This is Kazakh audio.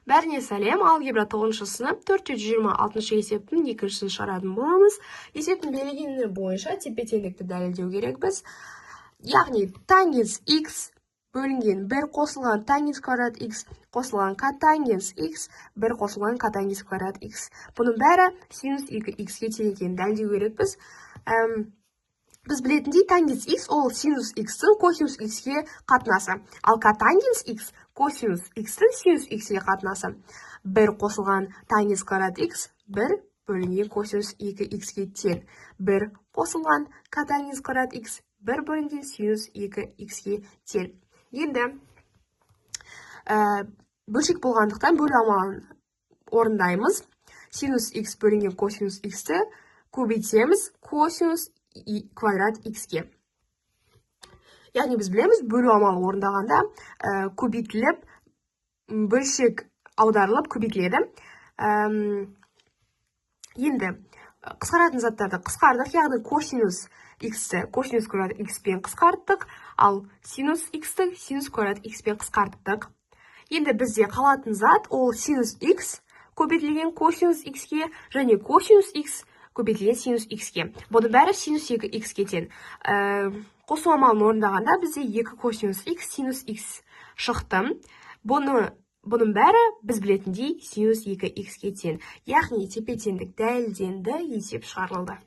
Бәріне сәлем, алгебра 9-шы сынып 426-шы есептің екіншісін шығаратын боламыз. Есептің берілгені бойынша тепе-теңдікті дәлелдеу керек біз. Яғни тангенс x бөлінген 1 қосылған тангенс квадрат x қосылған котангенс x 1 қосылған котангенс квадрат x. Бұның бәрі синус 2x-ге тең екенін дәлелдеу керек біз. Біз білетіндей тангенс x ол синус x-тің косинус x-ге қатынасы. Ал котангенс x косинус x-тің синус x-ге қатынасы. 1 қосылған тангенс квадрат x 1 бөлінген косинус 2x-ге тең. 1 қосылған котангенс квадрат x 1 бөлінген синус 2x-ге тең. Енді бөлшек болғандықтан бөлу амалын орындаймыз. Синус x бөлінген косинус x-ті көбейтеміз косинус квадрат x-ге. Яғни біз білеміз, бөлу амалы орындағанда көбейтіліп, бөлшек аударылып көбейтіледі. Енді қысқаратын заттарды қысқардық, яғни косинус x-ті косинус квадрат x-пен қысқарттық, ал синус x-ті синус квадрат x-пен қысқарттық. Енді бізде қалатын зат ол синус x көбейтілген косинус x-ге және косинус x көбейтілген синус x-ге. Бұның бәрі синус 2x-ге тең. Қосу амалын орындағанда бізде 2 косинус x синус x шықты. Бұның бәрі біз білетіндей синус 2x-ге тең. Яғни тепе-теңдік дәлелденді, есеп шығарылды.